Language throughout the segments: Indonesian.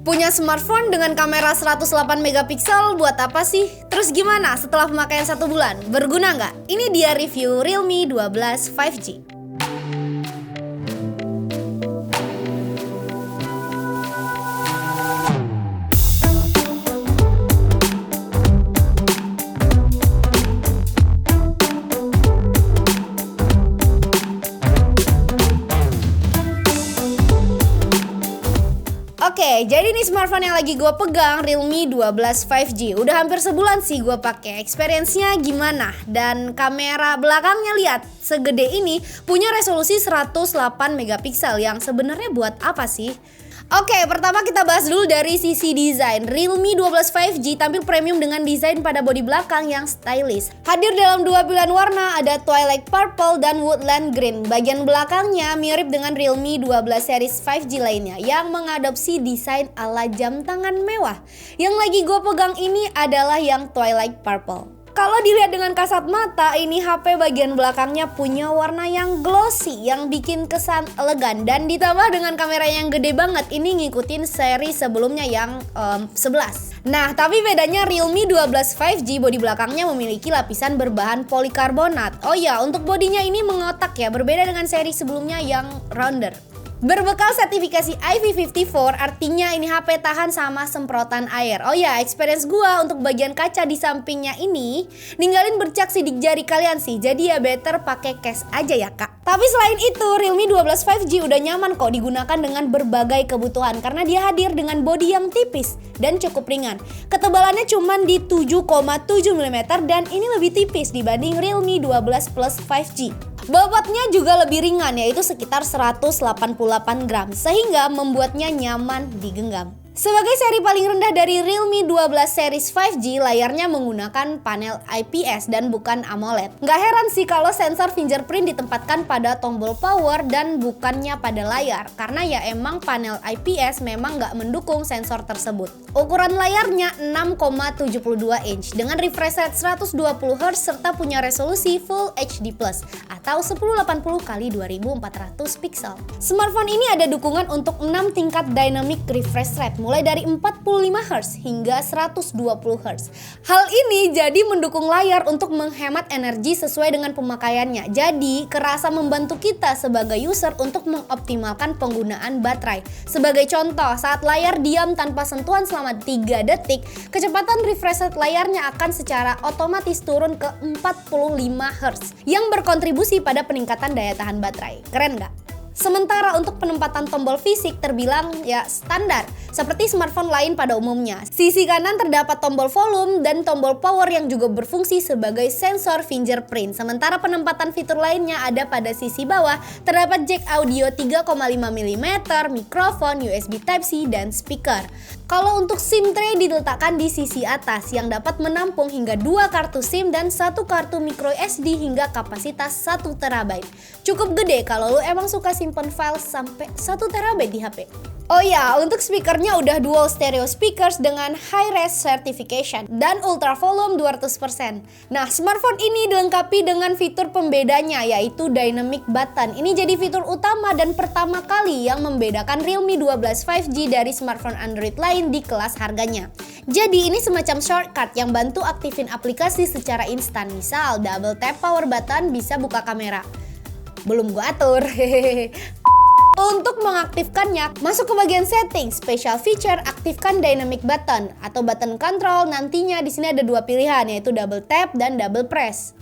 Punya smartphone dengan kamera 108 megapiksel buat apa sih? Terus gimana setelah pemakaian 1 bulan? Berguna nggak? Ini dia review Realme 12 5G. Oke, jadi nih smartphone yang lagi gue pegang Realme 12 5G. Udah hampir sebulan sih gue pakai. Experience-nya gimana? Dan kamera belakangnya lihat segede ini punya resolusi 108 megapiksel yang sebenarnya buat apa sih? Oke, pertama kita bahas dulu dari sisi desain. Realme 12 5G tampil premium dengan desain pada bodi belakang yang stylish. Hadir dalam 2 pilihan warna, ada Twilight Purple dan Woodland Green. Bagian belakangnya mirip dengan Realme 12 series 5G lainnya yang mengadopsi desain ala jam tangan mewah. Yang lagi gue pegang ini adalah yang Twilight Purple. Kalau dilihat dengan kasat mata, ini HP bagian belakangnya punya warna yang glossy yang bikin kesan elegan. Dan ditambah dengan kamera yang gede banget, ini ngikutin seri sebelumnya yang 11. Nah, tapi bedanya Realme 12 5G bodi belakangnya memiliki lapisan berbahan polikarbonat. Oh ya, untuk bodinya ini mengotak ya, berbeda dengan seri sebelumnya yang rounder. Berbekal sertifikasi IP54, artinya ini HP tahan sama semprotan air. Oh ya, experience gua untuk bagian kaca di sampingnya ini ninggalin bercak sidik jari kalian sih. Jadi ya better pakai case aja ya kak. Tapi selain itu, Realme 12 5G udah nyaman kok digunakan dengan berbagai kebutuhan karena dia hadir dengan bodi yang tipis dan cukup ringan. Ketebalannya cuma di 7,7 mm dan ini lebih tipis dibanding Realme 12 Plus 5G. Bobotnya juga lebih ringan, yaitu sekitar 188 gram, sehingga membuatnya nyaman digenggam. Sebagai seri paling rendah dari Realme 12 series 5G, layarnya menggunakan panel IPS dan bukan AMOLED. Nggak heran sih kalau sensor fingerprint ditempatkan pada tombol power dan bukannya pada layar, karena ya emang panel IPS memang nggak mendukung sensor tersebut. Ukuran layarnya 6,72 inch dengan refresh rate 120Hz serta punya resolusi Full HD+ atau 1080x2400 pixel. Smartphone ini ada dukungan untuk 6 tingkat dynamic refresh rate mulai dari 45Hz hingga 120Hz. Hal ini jadi mendukung layar untuk menghemat energi sesuai dengan pemakaiannya. Jadi kerasa membantu kita sebagai user untuk mengoptimalkan penggunaan baterai. Sebagai contoh, saat layar diam tanpa sentuhan selama 3 detik, kecepatan refresh rate layarnya akan secara otomatis turun ke 45Hz yang berkontribusi pada peningkatan daya tahan baterai. Keren nggak? Sementara untuk penempatan tombol fisik terbilang ya standar seperti smartphone lain pada umumnya. Sisi kanan terdapat tombol volume dan tombol power yang juga berfungsi sebagai sensor fingerprint. Sementara penempatan fitur lainnya ada pada sisi bawah, terdapat jack audio 3,5 mm, mikrofon, USB Type-C, dan speaker. Kalau untuk SIM tray diletakkan di sisi atas yang dapat menampung hingga 2 kartu SIM dan 1 kartu micro SD hingga kapasitas 1 TB. Cukup gede kalau lu emang suka simpen file sampai 1 TB di HP. Oh ya, untuk speakernya udah dual stereo speakers dengan high res certification dan ultra volume 200%. Nah, smartphone ini dilengkapi dengan fitur pembedanya yaitu dynamic button. Ini jadi fitur utama dan pertama kali yang membedakan Realme 12 5G dari smartphone Android lain di kelas harganya. Jadi ini semacam shortcut yang bantu aktifin aplikasi secara instan. Misal double tap power button bisa buka kamera. Belum gua atur. Untuk mengaktifkannya, masuk ke bagian setting, special feature, aktifkan dynamic button atau button control. Nantinya di sini ada 2 pilihan yaitu double tap dan double press.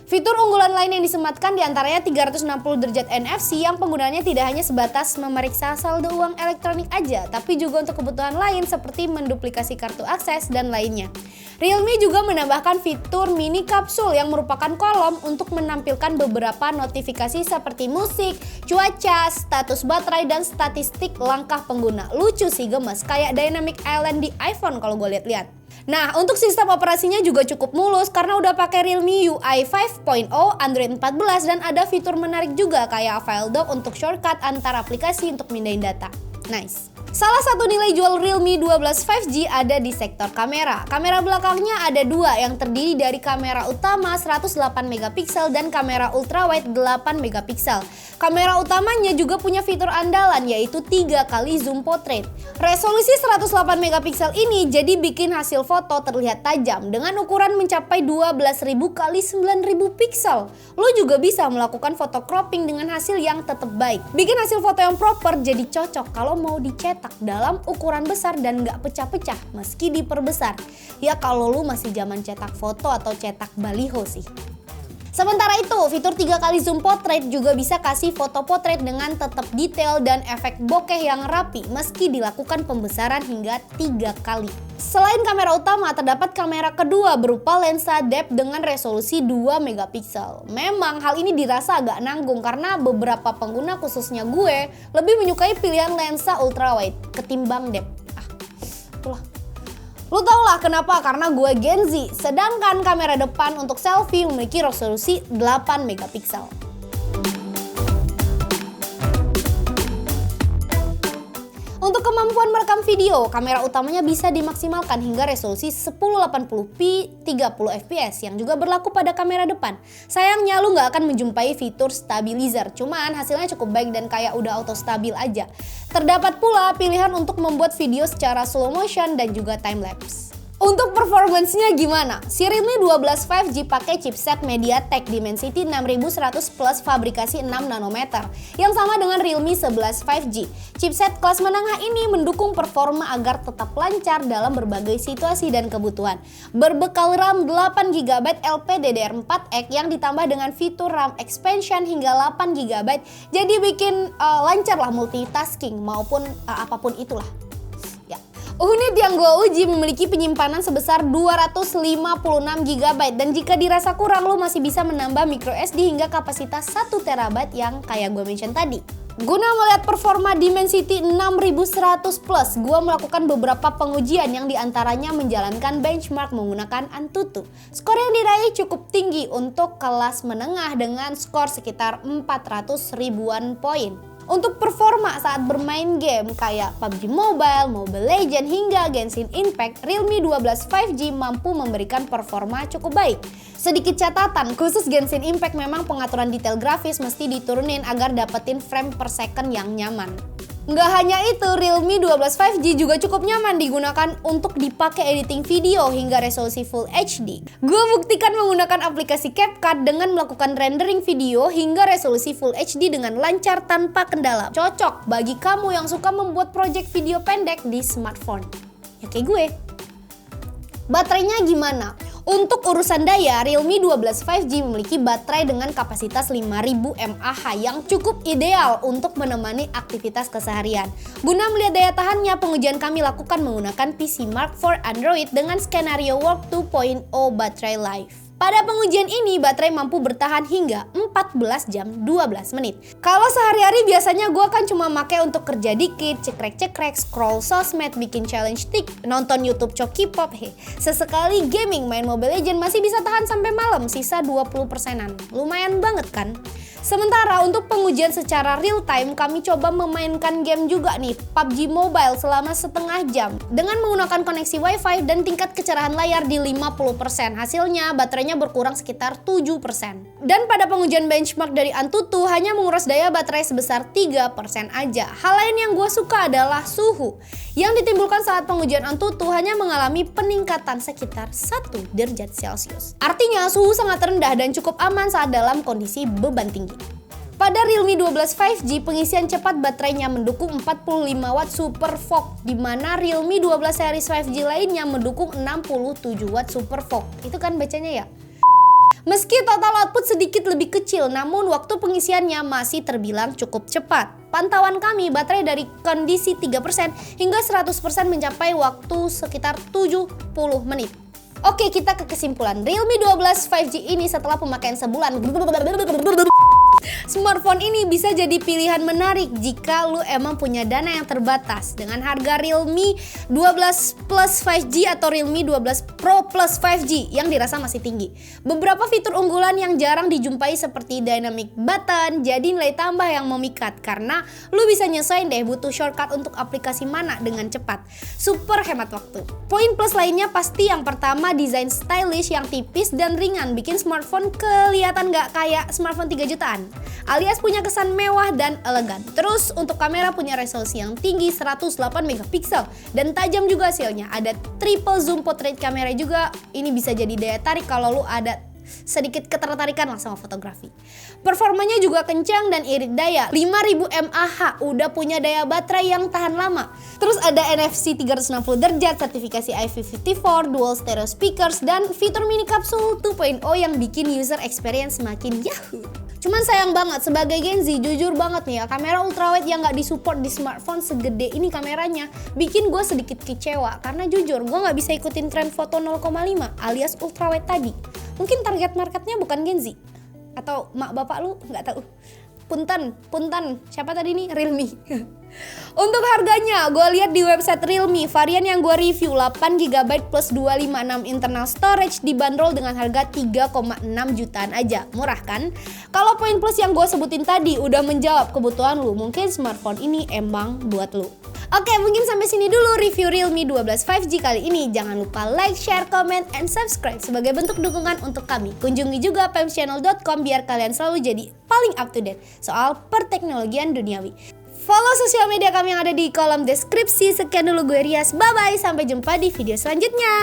Fitur unggulan lain yang disematkan diantaranya 360 derajat NFC yang penggunaannya tidak hanya sebatas memeriksa saldo uang elektronik aja, tapi juga untuk kebutuhan lain seperti menduplikasi kartu akses dan lainnya. Realme juga menambahkan fitur mini kapsul yang merupakan kolom untuk menampilkan beberapa notifikasi seperti musik, cuaca, status baterai, dan statistik langkah pengguna. Lucu sih, gemes, kayak Dynamic Island di iPhone kalau gue lihat-lihat. Nah, untuk sistem operasinya juga cukup mulus karena udah pakai Realme UI 5.0, Android 14, dan ada fitur menarik juga kayak file dock untuk shortcut antar aplikasi untuk mindahin data. Nice. Salah satu nilai jual Realme 12 5G ada di sektor kamera. Kamera belakangnya ada dua yang terdiri dari kamera utama 108 megapiksel dan kamera ultrawide 8 megapiksel. Kamera utamanya juga punya fitur andalan yaitu 3 kali zoom portrait. Resolusi 108 megapiksel ini jadi bikin hasil foto terlihat tajam dengan ukuran mencapai 12.000 kali 9.000 piksel. Lo juga bisa melakukan foto cropping dengan hasil yang tetap baik. Bikin hasil foto yang proper jadi cocok kalau mau dicetak dalam ukuran besar dan nggak pecah-pecah meski diperbesar. Ya kalau lu masih zaman cetak foto atau cetak baliho sih. Sementara itu, fitur 3 kali zoom portrait juga bisa kasih foto potret dengan tetap detail dan efek bokeh yang rapi meski dilakukan pembesaran hingga 3 kali. Selain kamera utama, terdapat kamera kedua berupa lensa depth dengan resolusi 2 megapiksel. Memang hal ini dirasa agak nanggung karena beberapa pengguna khususnya gue lebih menyukai pilihan lensa ultrawide ketimbang depth. Itulah. Lu tau lah kenapa, karena gue Gen Z, sedangkan kamera depan untuk selfie memiliki resolusi 8 megapiksel. Untuk kemampuan merekam video, kamera utamanya bisa dimaksimalkan hingga resolusi 1080p 30 fps yang juga berlaku pada kamera depan. Sayangnya lu nggak akan menjumpai fitur stabilizer, cuman hasilnya cukup baik dan kayak udah auto stabil aja. Terdapat pula pilihan untuk membuat video secara slow motion dan juga time lapse. Untuk performance-nya gimana? Si Realme 12 5G pakai chipset MediaTek Dimensity 6100 Plus fabrikasi 6 nanometer yang sama dengan Realme 11 5G. Chipset kelas menengah ini mendukung performa agar tetap lancar dalam berbagai situasi dan kebutuhan. Berbekal RAM 8GB LPDDR4X yang ditambah dengan fitur RAM expansion hingga 8GB, jadi bikin lancar lah multitasking maupun apapun itulah. Unit yang gue uji memiliki penyimpanan sebesar 256GB dan jika dirasa kurang lo masih bisa menambah microSD hingga kapasitas 1TB yang kayak gue mention tadi. Guna melihat performa Dimensity 6100 Plus, gue melakukan beberapa pengujian yang diantaranya menjalankan benchmark menggunakan Antutu. Skor yang diraih cukup tinggi untuk kelas menengah dengan skor sekitar 400 ribuan poin. Untuk performa saat bermain game kayak PUBG Mobile, Mobile Legends hingga Genshin Impact, Realme 12 5G mampu memberikan performa cukup baik. Sedikit catatan, khusus Genshin Impact memang pengaturan detail grafis mesti diturunin agar dapetin frame per second yang nyaman. Nggak hanya itu, Realme 12 5G juga cukup nyaman digunakan untuk dipakai editing video hingga resolusi Full HD. Gue buktikan menggunakan aplikasi CapCut dengan melakukan rendering video hingga resolusi Full HD dengan lancar tanpa kendala. Cocok bagi kamu yang suka membuat project video pendek di smartphone. Ya kayak gue. Baterainya gimana? Untuk urusan daya, Realme 12 5G memiliki baterai dengan kapasitas 5000 mAh yang cukup ideal untuk menemani aktivitas keseharian. Guna melihat daya tahannya, pengujian kami lakukan menggunakan PC Mark IV Android dengan skenario Work 2.0 baterai life. Pada pengujian ini, baterai mampu bertahan hingga 14 jam 12 menit. Kalau sehari-hari biasanya gue kan cuma pakai untuk kerja dikit, cekrek-cekrek, scroll sosmed, bikin challenge tik, nonton YouTube Coki Pop, sesekali gaming, main Mobile Legends masih bisa tahan sampai malam, sisa 20%-an. Lumayan banget kan? Sementara untuk pengujian secara real time, kami coba memainkan game juga nih, PUBG Mobile selama setengah jam dengan menggunakan koneksi Wi-Fi dan tingkat kecerahan layar di 50%. Hasilnya baterainya berkurang sekitar 7%. Dan pada pengujian benchmark dari Antutu hanya menguras daya baterai sebesar 3% aja. Hal lain yang gue suka adalah suhu yang ditimbulkan saat pengujian Antutu hanya mengalami peningkatan sekitar 1 derajat Celcius. Artinya suhu sangat rendah dan cukup aman saat dalam kondisi beban tinggi. Pada Realme 12 5G, pengisian cepat baterainya mendukung 45 watt Super Fog, di mana Realme 12 series 5G lainnya mendukung 67 watt Super Fog. Itu kan bacanya ya? Meski total output sedikit lebih kecil, namun waktu pengisiannya masih terbilang cukup cepat. Pantauan kami, baterai dari kondisi 3% hingga 100% mencapai waktu sekitar 70 menit. Oke, kita ke kesimpulan. Realme 12 5G ini setelah pemakaian sebulan Smartphone ini bisa jadi pilihan menarik jika lu emang punya dana yang terbatas. Dengan harga Realme 12 Plus 5G atau Realme 12 Pro Plus 5G yang dirasa masih tinggi. Beberapa fitur unggulan yang jarang dijumpai seperti dynamic button jadi nilai tambah yang memikat karena lu bisa nyesuaiin deh butuh shortcut untuk aplikasi mana dengan cepat. Super hemat waktu. Poin plus lainnya pasti yang pertama desain stylish yang tipis dan ringan bikin smartphone kelihatan gak kayak smartphone 3 jutaan. Alias punya kesan mewah dan elegan. Terus untuk kamera punya resolusi yang tinggi 108 megapiksel dan tajam juga hasilnya. Ada triple zoom portrait kamera juga. Ini bisa jadi daya tarik kalau lu ada sedikit ketertarikan lah sama fotografi. Performanya juga kencang dan irit daya. 5000 mAh udah punya daya baterai yang tahan lama. Terus ada NFC 360 derajat, sertifikasi IP54, dual stereo speakers, dan fitur mini kapsul 2.0 yang bikin user experience makin yahoo. Cuman sayang banget sebagai Gen Z, jujur banget nih ya, kamera ultrawide yang gak disupport di smartphone segede ini kameranya bikin gue sedikit kecewa. Karena jujur gue gak bisa ikutin tren foto 0,5 alias ultrawide tadi. Mungkin target marketnya bukan Gen Z. Atau mak bapak lu gak tahu. Punten, siapa tadi nih? Realme. Untuk harganya, gue lihat di website Realme, varian yang gue review 8GB plus 256 internal storage dibanderol dengan harga 3,6 jutaan aja. Murah kan? Kalau poin plus yang gue sebutin tadi udah menjawab kebutuhan lu, mungkin smartphone ini emang buat lu. Oke, mungkin sampai sini dulu review Realme 12 5G kali ini. Jangan lupa like, share, comment, and subscribe sebagai bentuk dukungan untuk kami. Kunjungi juga pemschannel.com biar kalian selalu jadi paling up to date soal perteknologian duniawi. Follow sosial media kami yang ada di kolom deskripsi. Sekian dulu gue Rias, bye-bye, sampai jumpa di video selanjutnya.